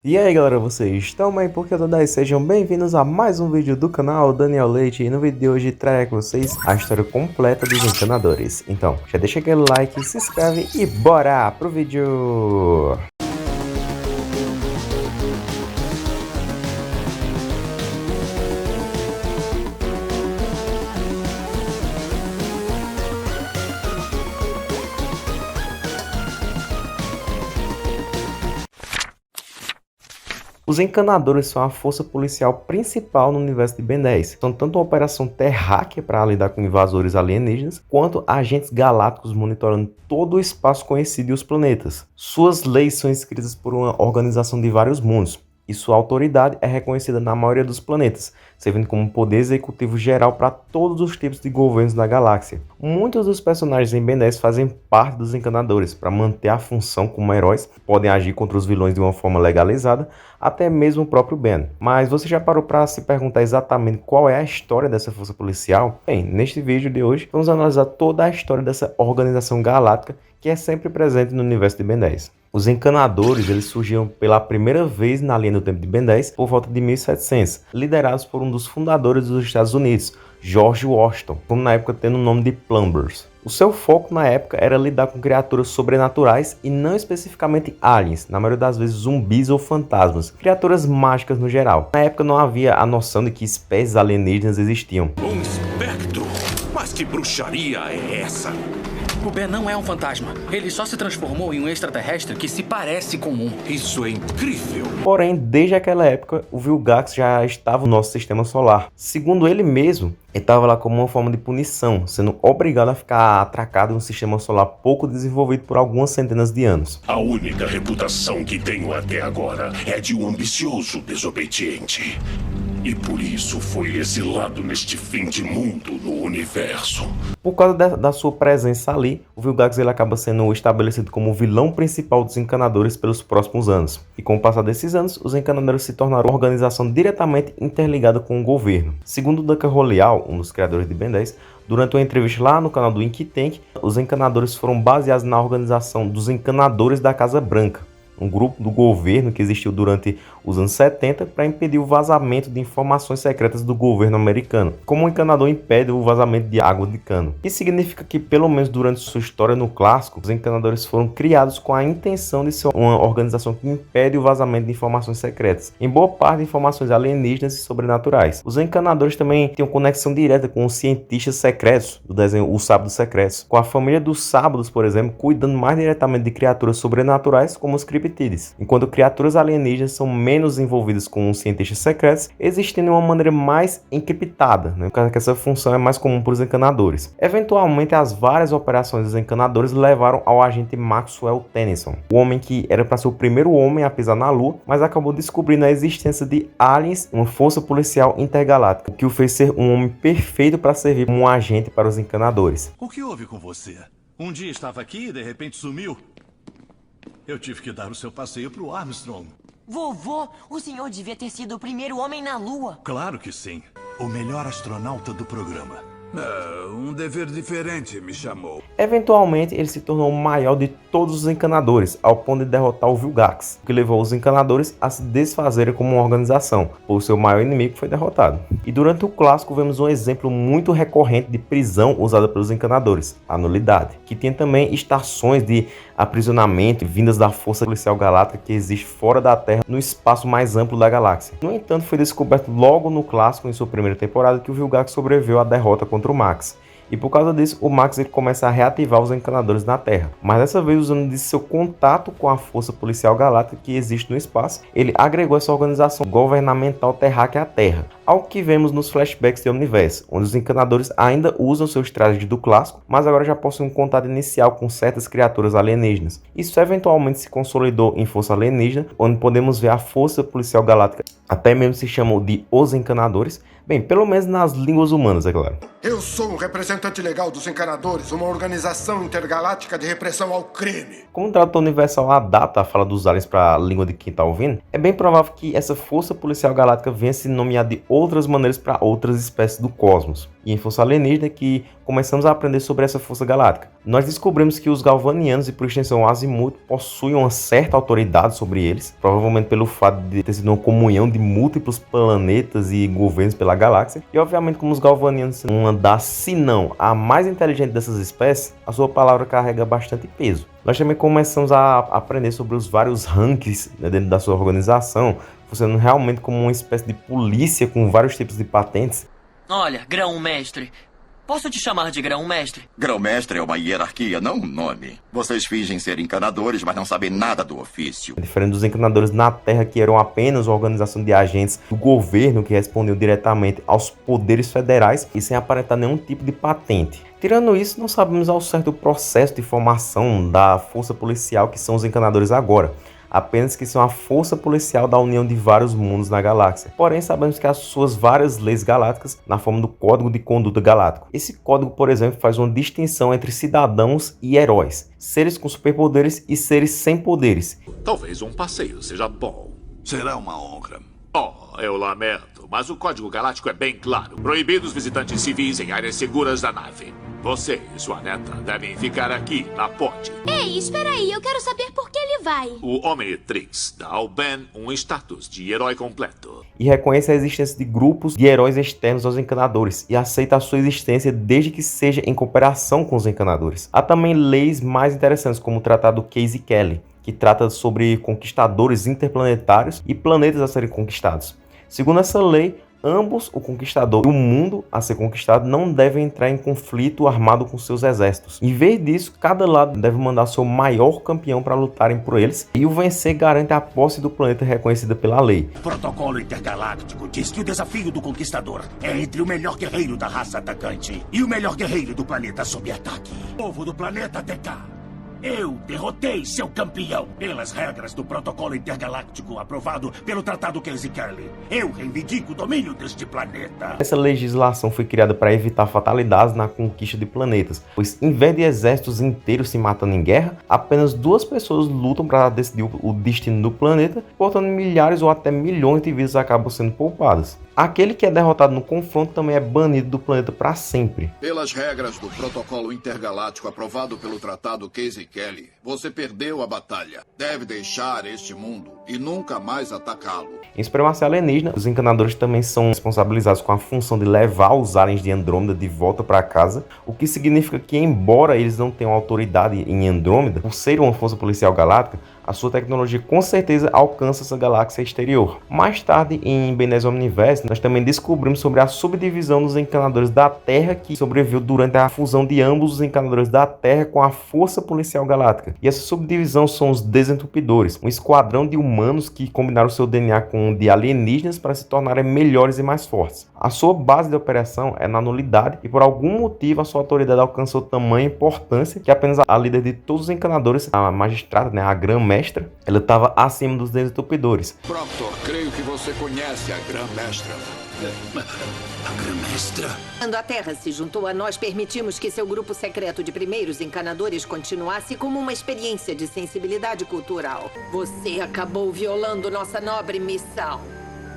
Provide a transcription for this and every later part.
E aí galera, vocês estão bem? Porque eu tô daí, sejam bem-vindos a mais um vídeo do canal Daniel Leite. E no vídeo de hoje trago com vocês a história completa dos encanadores. Então, já deixa aquele like, se inscreve e bora pro vídeo! Os encanadores são a força policial principal no universo de Ben 10. São tanto uma operação terráquea para lidar com invasores alienígenas, quanto agentes galácticos monitorando todo o espaço conhecido e os planetas. Suas leis são escritas por uma organização de vários mundos, e sua autoridade é reconhecida na maioria dos planetas, servindo como poder executivo geral para todos os tipos de governos da galáxia. Muitos dos personagens em Ben 10 fazem parte dos encanadores, para manter a função como heróis, podem agir contra os vilões de uma forma legalizada, até mesmo o próprio Ben. Mas você já parou para se perguntar exatamente qual é a história dessa força policial? Bem, neste vídeo de hoje vamos analisar toda a história dessa organização galáctica que é sempre presente no universo de Ben 10. Os encanadores eles surgiram pela primeira vez na linha do tempo de Ben 10 por volta de 1700, liderados por um dos fundadores dos Estados Unidos, George Washington, como na época tendo o nome de Plumbers. O seu foco na época era lidar com criaturas sobrenaturais e não especificamente aliens, na maioria das vezes zumbis ou fantasmas, criaturas mágicas no geral. Na época não havia a noção de que espécies alienígenas existiam. Um espectro? Mas que bruxaria é essa? O Ben não é um fantasma. Ele só se transformou em um extraterrestre que se parece com um. Isso é incrível. Porém, desde aquela época, o Vilgax já estava no nosso sistema solar. Segundo ele mesmo, ele estava lá como uma forma de punição, sendo obrigado a ficar atracado em um sistema solar pouco desenvolvido por algumas centenas de anos. A única reputação que tenho até agora é de um ambicioso desobediente. E por isso foi exilado neste fim de mundo no universo. Por causa da sua presença ali, o Vilgax ele acaba sendo estabelecido como o vilão principal dos encanadores pelos próximos anos. E com o passar desses anos, os encanadores se tornaram uma organização diretamente interligada com o governo. Segundo Duncan Roleal, um dos criadores de Ben 10, durante uma entrevista lá no canal do Ink Tank, os encanadores foram baseados na organização dos encanadores da Casa Branca, um grupo do governo que existiu durante os anos 70 para impedir o vazamento de informações secretas do governo americano, como um encanador impede o vazamento de água de cano. Isso significa que, pelo menos durante sua história no clássico, os encanadores foram criados com a intenção de ser uma organização que impede o vazamento de informações secretas, em boa parte de informações alienígenas e sobrenaturais. Os encanadores também têm uma conexão direta com os cientistas secretos do desenho Os Sábados Secretos, com a família dos Sábados, por exemplo, cuidando mais diretamente de criaturas sobrenaturais como os criptídeos, enquanto criaturas alienígenas são menos envolvidas com os cientistas secretos, existindo de uma maneira mais encriptada, por causa que essa função é mais comum para os encanadores. Eventualmente, as várias operações dos encanadores levaram ao agente Maxwell Tennyson, o homem que era para ser o primeiro homem a pisar na Lua, mas acabou descobrindo a existência de aliens, uma força policial intergaláctica, o que o fez ser um homem perfeito para servir como um agente para os encanadores. O que houve com você? Um dia estava aqui e de repente sumiu. Eu tive que dar o seu passeio pro Armstrong. Vovô, o senhor devia ter sido o primeiro homem na Lua. Claro que sim. O melhor astronauta do programa. Um dever diferente me chamou. Eventualmente, ele se tornou o maior de todos os encanadores, ao ponto de derrotar o Vilgax, o que levou os encanadores a se desfazerem como uma organização, pois seu maior inimigo foi derrotado. E durante o clássico, vemos um exemplo muito recorrente de prisão usada pelos encanadores, a nulidade, que tem também estações de aprisionamento vindas da força policial galáctica que existe fora da Terra, no espaço mais amplo da galáxia. No entanto, foi descoberto logo no clássico, em sua primeira temporada, que o Vilgax sobreviveu à derrota contra o Max. E por causa disso, o Max ele começa a reativar os encanadores na Terra. Mas dessa vez, usando de seu contato com a força policial galáctica que existe no espaço, ele agregou essa organização governamental terráquea à Terra. Algo que vemos nos flashbacks de Omniverse, onde os encanadores ainda usam seus trajes do clássico, mas agora já possuem um contato inicial com certas criaturas alienígenas. Isso eventualmente se consolidou em Força Alienígena, onde podemos ver a força policial galáctica, até mesmo se chamou de Os Encanadores, Bem, pelo menos nas línguas humanas, é claro. Eu sou um representante legal dos Encanadores, uma organização intergaláctica de repressão ao crime. Como o tradutor universal adapta a fala dos aliens para a língua de quem está ouvindo, é bem provável que essa força policial galáctica venha se nomear de outras maneiras para outras espécies do cosmos. E em Força Alienígena é que começamos a aprender sobre essa força galáctica. Nós descobrimos que os Galvanianos e por extensão o Azimuth possuem uma certa autoridade sobre eles, provavelmente pelo fato de ter sido uma comunhão de múltiplos planetas e governos pela galáxia. E obviamente como os Galvanianos são uma das, se não a mais inteligente dessas espécies, a sua palavra carrega bastante peso. Nós também começamos a aprender sobre os vários rankings, né, dentro da sua organização, funcionando realmente como uma espécie de polícia com vários tipos de patentes. Olha, Grão-Mestre. Posso te chamar de Grão-Mestre? Grão-Mestre é uma hierarquia, não um nome. Vocês fingem ser encanadores, mas não sabem nada do ofício. Diferente dos encanadores na Terra, que eram apenas uma organização de agentes do governo que respondiam diretamente aos poderes federais e sem aparentar nenhum tipo de patente. Tirando isso, não sabemos ao certo o processo de formação da força policial que são os encanadores agora. Apenas que são a força policial da união de vários mundos na galáxia. Porém, sabemos que as suas várias leis galácticas na forma do Código de Conduta Galáctico. Esse código, por exemplo, faz uma distinção entre cidadãos e heróis, seres com superpoderes e seres sem poderes. Talvez um passeio seja bom. Será uma honra. Oh, eu lamento, mas o Código Galáctico é bem claro. Proibidos visitantes civis em áreas seguras da nave. Você e sua neta devem ficar aqui, na ponte. Ei, espera aí, eu quero saber por que ele vai. O Omnitrix dá ao Ben um status de herói completo. E reconhece a existência de grupos de heróis externos aos encanadores e aceita a sua existência desde que seja em cooperação com os encanadores. Há também leis mais interessantes, como o Tratado Casey Kelly, que trata sobre conquistadores interplanetários e planetas a serem conquistados. Segundo essa lei, ambos, o conquistador e o mundo a ser conquistado, não devem entrar em conflito armado com seus exércitos. Em vez disso, cada lado deve mandar seu maior campeão para lutarem por eles, e o vencer garante a posse do planeta reconhecida pela lei. O protocolo intergaláctico diz que o desafio do conquistador é entre o melhor guerreiro da raça atacante e o melhor guerreiro do planeta sob ataque. Povo do planeta TK. Eu derrotei seu campeão pelas regras do protocolo intergaláctico aprovado pelo Tratado Casey Kelly. Eu reivindico o domínio deste planeta. Essa legislação foi criada para evitar fatalidades na conquista de planetas, pois em vez de exércitos inteiros se matando em guerra, apenas 2 pessoas lutam para decidir o destino do planeta, portanto milhares ou até milhões de vidas acabam sendo poupadas. Aquele que é derrotado no confronto também é banido do planeta para sempre. Pelas regras do protocolo intergaláctico aprovado pelo Tratado Casey Kelly, você perdeu a batalha. Deve deixar este mundo e nunca mais atacá-lo. Em Supremacia Alienígena, os encanadores também são responsabilizados com a função de levar os aliens de Andrômeda de volta para casa, o que significa que, embora eles não tenham autoridade em Andrômeda, por ser uma força policial galáctica, a sua tecnologia com certeza alcança essa galáxia exterior. Mais tarde, em Benez Omniverse, nós também descobrimos sobre a subdivisão dos encanadores da Terra que sobreviveu durante a fusão de ambos os encanadores da Terra com a Força Policial Galáctica. E essa subdivisão são os Desentupidores, um esquadrão de humanos que combinaram seu DNA com o de alienígenas para se tornarem melhores e mais fortes. A sua base de operação é na nulidade e por algum motivo a sua autoridade alcançou tamanha importância que apenas a líder de todos os encanadores, a magistrada, a Grã-Mestra, ela estava acima dos Desentupidores. Proctor, creio que você conhece a Grã-Mestra. A Grã-Mestra? Quando a Terra se juntou a nós, permitimos que seu grupo secreto de primeiros encanadores continuasse como uma experiência de sensibilidade cultural. Você acabou violando nossa nobre missão.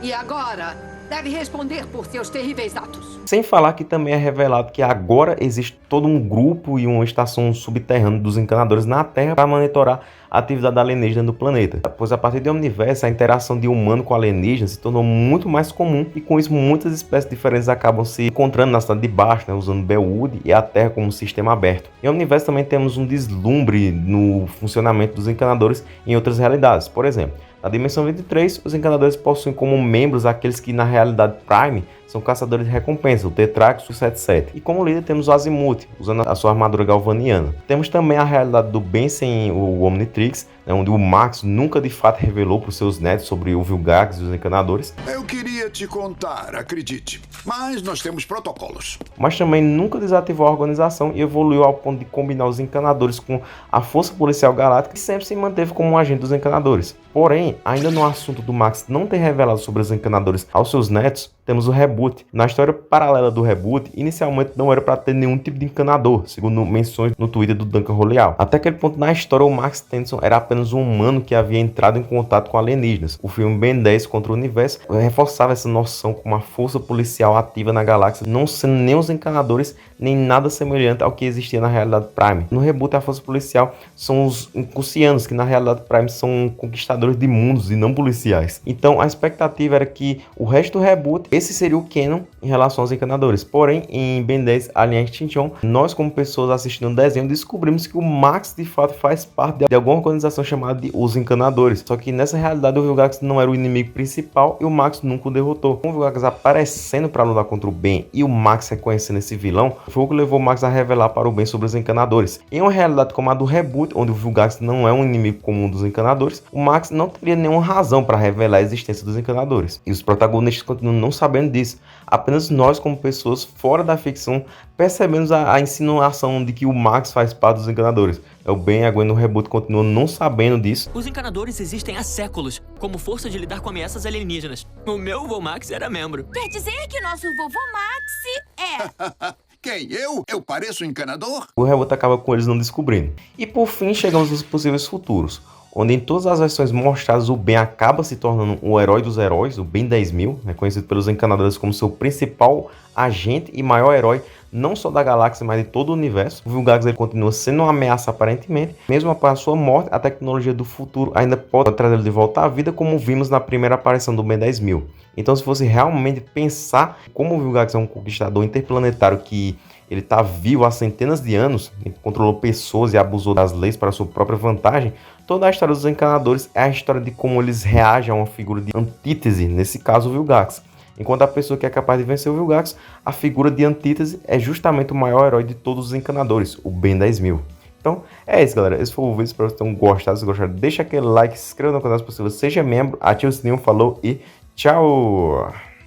E agora deve responder por seus terríveis atos. Sem falar que também é revelado que agora existe todo um grupo e uma estação subterrânea dos encanadores na Terra para monitorar a atividade alienígena do planeta. Pois a partir do Omniverse, a interação de humano com alienígena se tornou muito mais comum e com isso muitas espécies diferentes acabam se encontrando na cidade de baixo, usando Bellwood e a Terra como sistema aberto. Em Omniverse também temos um deslumbre no funcionamento dos encanadores em outras realidades. Por exemplo, na Dimensão 23, os encanadores possuem como membros aqueles que na realidade Prime são caçadores de recompensa, o Tetrax e o 77. E como líder temos o Azimuth, usando a sua armadura galvaniana. Temos também a realidade do Ben sem o Omnitrix, onde o Max nunca de fato revelou para os seus netos sobre o Vilgax e os encanadores. Eu queria te contar, acredite, mas nós temos protocolos. Mas também nunca desativou a organização e evoluiu ao ponto de combinar os encanadores com a Força Policial Galáctica e sempre se manteve como um agente dos encanadores. Porém, Porém, ainda no assunto do Max não ter revelado sobre os encanadores aos seus netos, temos o reboot. Na história paralela do reboot, inicialmente não era para ter nenhum tipo de encanador, segundo menções no Twitter do Duncan Roleal. Até aquele ponto na história, o Max Tennyson era apenas um humano que havia entrado em contato com alienígenas. O filme Ben 10 contra o Universo reforçava essa noção com uma força policial ativa na galáxia, não sendo nem os encanadores, nem nada semelhante ao que existia na realidade Prime. No reboot, a força policial são os Incusianos, que na realidade Prime são conquistadores de mundos e não policiais. Então a expectativa era que o resto do reboot, esse seria o canon em relação aos encanadores. Porém, em Ben 10 Alien Extinction, nós como pessoas assistindo o desenho descobrimos que o Max de fato faz parte de alguma organização chamada de Os Encanadores. Só que nessa realidade o Vilgax não era o inimigo principal e o Max nunca o derrotou. Com o Vilgax aparecendo para lutar contra o Ben e o Max reconhecendo esse vilão, foi o que levou o Max a revelar para o Ben sobre os encanadores. Em uma realidade como a do reboot, onde o Vilgax não é um inimigo comum dos encanadores, o Max não teria nenhuma razão para revelar a existência dos encanadores. E os protagonistas continuam não sabendo disso. Apenas nós, como pessoas fora da ficção, percebemos a insinuação de que o Max faz parte dos encanadores. O Ben e a Gwen no reboot continuam não sabendo disso. Os encanadores existem há séculos, como força de lidar com ameaças alienígenas. O meu vô Max era membro. Quer dizer que nosso vovô Max é... Quem? Eu? Eu pareço um encanador? O reboot acaba com eles não descobrindo. E por fim chegamos aos possíveis futuros, onde em todas as versões mostradas o Ben acaba se tornando o herói dos heróis, o Ben 10.000, reconhecido pelos encanadores como seu principal agente e maior herói, não só da galáxia, mas de todo o universo. O Vilgax ele continua sendo uma ameaça aparentemente, mesmo após sua morte, a tecnologia do futuro ainda pode trazê-lo de volta à vida, como vimos na primeira aparição do Ben 10.000. Então, se fosse realmente pensar como o Vilgax é um conquistador interplanetário que ele está vivo há centenas de anos, ele controlou pessoas e abusou das leis para sua própria vantagem, toda a história dos encanadores é a história de como eles reagem a uma figura de antítese, nesse caso o Vilgax. Enquanto a pessoa que é capaz de vencer o Vilgax, a figura de antítese é justamente o maior herói de todos os encanadores, o Ben 10.000. Então é isso, galera. Esse foi o vídeo, espero que vocês tenham gostado. Se gostaram, deixa aquele like, se inscreva no canal se possível, seja membro, ative o sininho, falou e tchau!